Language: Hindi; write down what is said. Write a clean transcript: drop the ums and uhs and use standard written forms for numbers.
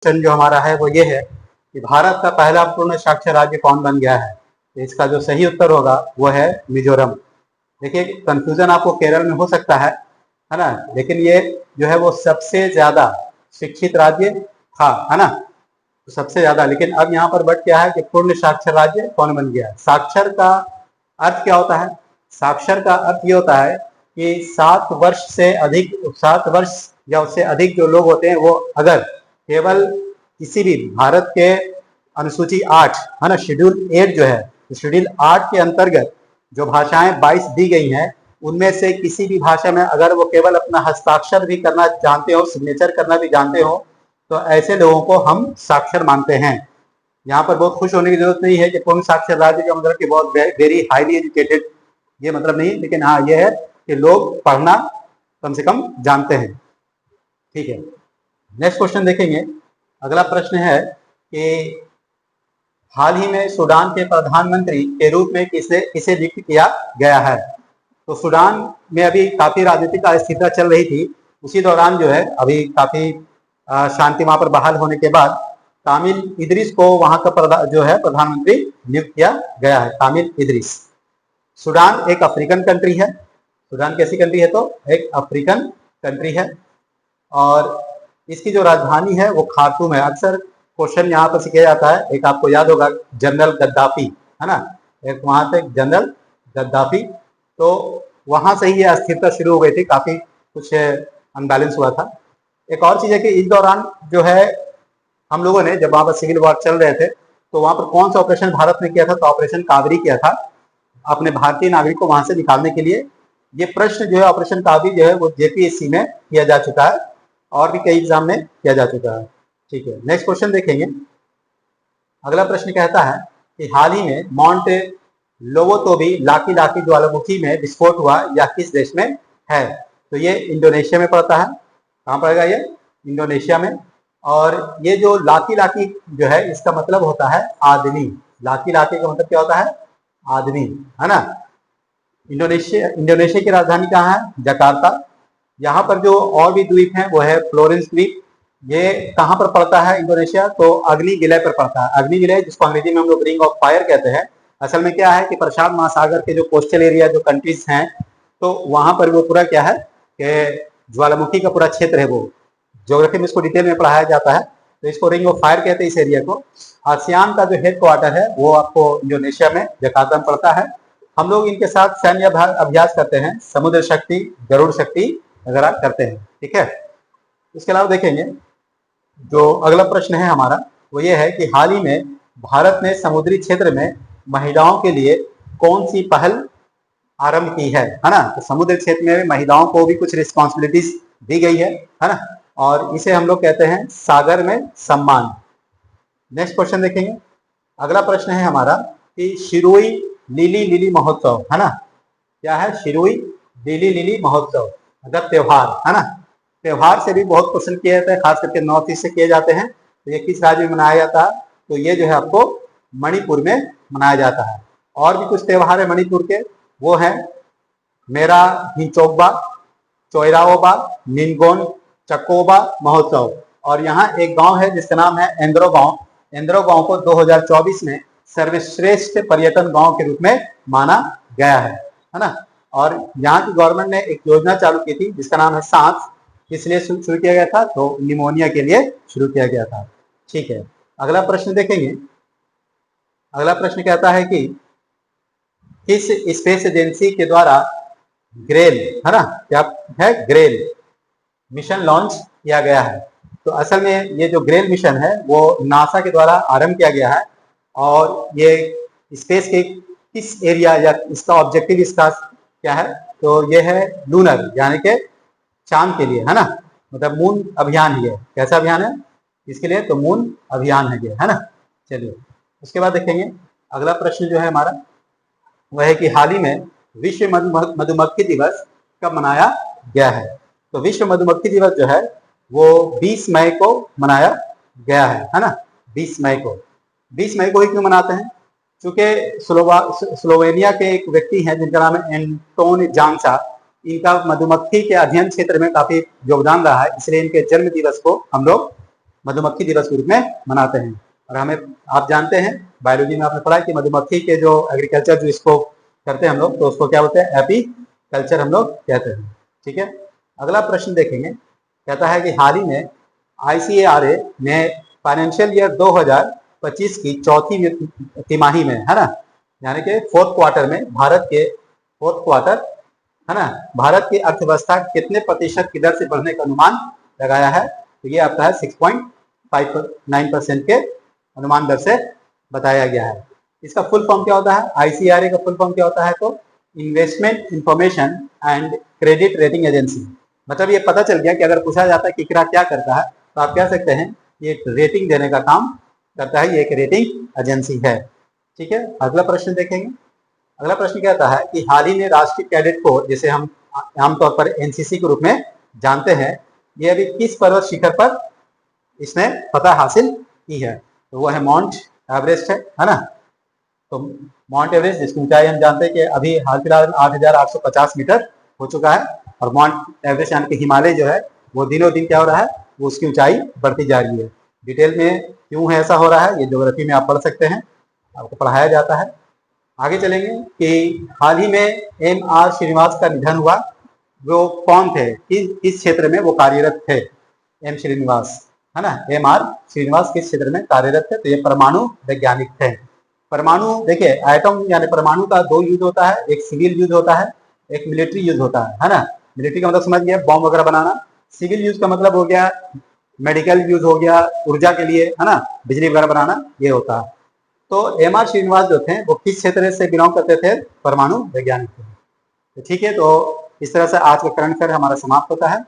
क्वेश्चन जो हमारा है वो ये है कि भारत का पहला पूर्ण साक्षर राज्य कौन बन गया है। तो इसका जो सही उत्तर होगा वो है मिजोरम। देखिए कंफ्यूजन आपको केरल में हो सकता है ना, लेकिन ये जो है वो सबसे ज्यादा शिक्षित राज्य था, है ना, तो सबसे ज्यादा। लेकिन अब यहाँ पर बट क्या है कि पूर्ण साक्षर राज्य कौन बन गया। साक्षर का अर्थ क्या होता है? साक्षर का अर्थ ये होता है कि 7 वर्ष से अधिक, 7 वर्ष या उससे अधिक जो लोग होते हैं वो अगर केवल किसी भी भारत के अनुसूची 8 है ना, शेड्यूल 8 जो है, तो शेड्यूल 8 के अंतर्गत जो भाषाएं 22 दी गई हैं उनमें से किसी भी भाषा में अगर वो केवल अपना हस्ताक्षर भी करना जानते हो, सिग्नेचर करना भी जानते हो, तो ऐसे लोगों को हम साक्षर मानते हैं। यहाँ पर बहुत खुश होने की जरूरत नहीं है कि पूर्ण साक्षर राज्य का मतलब कि बहुत वेरी हाईली एजुकेटेड, ये मतलब नहीं, लेकिन हाँ ये है कि लोग पढ़ना कम से कम जानते हैं। ठीक है, नेक्स्ट क्वेश्चन देखेंगे। अगला प्रश्न है कि हाल ही में सूडान के प्रधानमंत्री के रूप में किसे नियुक्त किया गया है। तो सूडान में अभी काफी राजनीतिक अस्थिरता चल रही थी, उसी दौरान जो है अभी काफी शांति वहां पर बहाल होने के बाद कामिल इदरीस को वहां का जो है प्रधानमंत्री नियुक्त किया गया है। कामिल इदरीस। सूडान एक अफ्रीकन कंट्री है। सूडान कैसी कंट्री है? तो एक अफ्रीकन कंट्री है और इसकी जो राजधानी है वो खार्तूम है। अक्सर क्वेश्चन यहाँ पर किया जाता है, एक आपको याद होगा जनरल गद्दाफी, है ना, एक वहां से जनरल गद्दाफी, तो वहां से ही ये अस्थिरता शुरू हो गई थी, काफी कुछ अनबैलेंस हुआ था। एक और चीज है कि इस दौरान जो है हम लोगों ने जब वहां पर सिविल वॉर चल रहे थे तो वहां पर कौन सा ऑपरेशन भारत ने किया था? तो ऑपरेशन कावेरी किया था, अपने भारतीय नागरिक को वहां से निकालने के लिए। ये प्रश्न जो है ऑपरेशन कावेरी जो है वो जेपीएससी में किया जा चुका है और भी कई एग्जाम में किया जा चुका है। ठीक है, नेक्स्ट क्वेश्चन देखेंगे। अगला प्रश्न कहता है कि हाल ही में माउंट लोबोतोबी लाकी लाकी ज्वालामुखी में विस्फोट हुआ, यह किस देश में है? तो ये इंडोनेशिया में पड़ता है। कहाँ पड़ेगा ये? इंडोनेशिया में। और ये जो लाकी लाकी जो है इसका मतलब होता है आदमी। लाकी लाकी का मतलब क्या होता है? आदमी, है ना। इंडोनेशिया की राजधानी कहाँ है? जकार्ता। यहाँ पर जो और भी द्वीप हैं वो है फ्लोरेंस द्वीप। ये कहाँ पर पड़ता है इंडोनेशिया? तो अग्नि विलय पर पड़ता है। अग्नि विलय जिसको अंग्रेजी में हम लोग रिंग ऑफ फायर कहते हैं। असल में क्या है कि प्रशांत महासागर के जो कोस्टल एरिया जो कंट्रीज हैं तो वहां पर वो पूरा क्या है कि ज्वालामुखी का पूरा क्षेत्र है, वो ज्योग्राफी में इसको डिटेल में पढ़ाया जाता है, तो इसको रिंग ऑफ फायर कहते हैं इस एरिया को। आसियान का जो हेड क्वार्टर है वो आपको इंडोनेशिया में जकार्ता में पड़ता है। हम लोग इनके साथ सैन्य अभ्यास करते हैं, समुद्र शक्ति, गरुड़ शक्ति वगैरह करते हैं। ठीक है, इसके अलावा देखेंगे जो अगला प्रश्न है हमारा वो ये है कि हाल ही में भारत ने समुद्री क्षेत्र में महिलाओं के लिए कौन सी पहल आरंभ की है ना। तो समुद्र क्षेत्र में महिलाओं को भी कुछ रिस्पॉन्सिबिलिटीज दी गई है ना, और इसे हम लोग कहते हैं सागर में सम्मान। नेक्स्ट क्वेश्चन देखेंगे। अगला प्रश्न है हमारा कि शिरुई लिली लिली महोत्सव, है ना, क्या है? शिरुई लिली लिली महोत्सव मतलब त्योहार, है ना। त्योहार से भी बहुत क्वेश्चन किए जाते हैं, खास करके नॉर्थ ईस्ट से किए जाते हैं। तो ये किस राज्य में मनाया जाता है? तो ये जो है आपको मणिपुर में मनाया जाता है। और भी कुछ त्योहार है मणिपुर के, वो है मेरा हिचोकबा, चोइराओबा, निनगोन चकोबा महोत्सव। और यहाँ एक गांव है जिसका नाम है एंद्रो गांव। एंद्रो गांव को 2024 में सर्वश्रेष्ठ पर्यटन गांव के रूप में माना गया है ना। और यहाँ की गवर्नमेंट ने एक योजना चालू की थी जिसका नाम है सांस। इसलिए शुरू किया गया था? तो निमोनिया के लिए शुरू किया गया था। ठीक है, अगला प्रश्न देखेंगे। अगला प्रश्न कहता है कि किस स्पेस एजेंसी के द्वारा ग्रेल, है ना, क्या है? ग्रेल मिशन लॉन्च किया गया है। तो असल में ये जो ग्रेल मिशन है वो नासा के द्वारा आरंभ किया गया है और ये स्पेस के किस एरिया या इसका ऑब्जेक्टिव इसका क्या है? तो ये है लूनर, यानी कि चांद के लिए, है ना, मतलब मून अभियान ही है। कैसा अभियान है इसके लिए? तो मून अभियान है ये, है ना। चलिए उसके बाद देखेंगे। अगला प्रश्न जो है हमारा वह है कि हाल ही में विश्व मधुमक्खी दिवस कब मनाया गया है? तो विश्व मधुमक्खी दिवस जो है वो 20 मई को मनाया गया है ना। 20 मई को। 20 मई को ही क्यों मनाते हैं? क्योंकि स्लोवेनिया के एक व्यक्ति हैं जिनका नाम है एंटोन जांसा। इनका मधुमक्खी के अध्ययन क्षेत्र में काफी योगदान रहा है, इसलिए इनके जन्म दिवस को हम लोग मधुमक्खी दिवस के रूप में मनाते हैं। और हमें आप जानते हैं बायोलॉजी में आपने पढ़ा कि मधुमक्खी के जो एग्रीकल्चर जो इसको करते हैं हम लोग, तो उसको क्या बोलते हैं, एपी कल्चर हम लोग कहते हैं। ठीक है, अगला प्रश्न देखेंगे, कहता है कि हाल ही में ICARA ने फाइनेंशियल ईयर 2025 की चौथी तिमाही में, है ना, यानी कि फोर्थ क्वार्टर में, भारत के फोर्थ क्वार्टर, है ना, भारत की अर्थव्यवस्था कितने प्रतिशत की दर से बढ़ने का अनुमान लगाया है। तो ये आपका है 6.59% के अनुमान दर से बताया गया है। इसका फुल फॉर्म क्या होता है, ICARA का फुल फॉर्म क्या होता है, तो investment information and credit rating agency. मतलब ये पता चल गया कि अगर पूछा जाता है कि इकरा क्या करता है, तो आप कह सकते हैं ये रेटिंग देने का काम करता है, ये एक रेटिंग एजेंसी है। ठीक है, अगला प्रश्न देखेंगे। अगला प्रश्न कहता है कि हाल ही में राष्ट्रीय कैडेट कोर, जिसे हम आमतौर पर NCC के रूप में जानते हैं, ये अभी किस पर्वत शिखर पर इसने फतह हासिल की है। तो वो है माउंट एवरेस्ट है ना। तो माउंट एवरेस्ट जिसकी ऊंचाई हम जानते हैं कि अभी हाल फिलहाल 8,850 मीटर हो चुका है, और माउंट एवरेस्ट यानी कि हिमालय जो है वो दिनों दिन क्या हो रहा है, वो उसकी ऊंचाई बढ़ती जा रही है। डिटेल में क्यों है ऐसा हो रहा है, ये ज्योग्राफी में आप पढ़ सकते हैं, आपको पढ़ाया जाता है। आगे चलेंगे कि हाल ही में MR श्रीनिवास का निधन हुआ। वो कौन थे, किस क्षेत्र में वो कार्यरत थे, M श्रीनिवास, है ना, MR श्रीनिवास किस क्षेत्र में कार्यरत थे, तो ये परमाणु वैज्ञानिक थे। परमाणु देखिए, एटम यानी परमाणु का दो यूज होता है, एक सिविल यूज होता है, एक मिलिट्री यूज होता है ना। मिलिट्री का मतलब समझ गया, बॉम्ब वगैरह बनाना। सिविल यूज का मतलब हो गया मेडिकल यूज हो गया, ऊर्जा के लिए, है ना, बिजली वगैरह बनाना, ये होता है। तो MR श्रीनिवास जो थे वो किस क्षेत्र से बिलोंग करते थे, परमाणु वैज्ञानिक थे। ठीक है, तो इस तरह से आज का करंट अफेयर हमारा समाप्त होता है।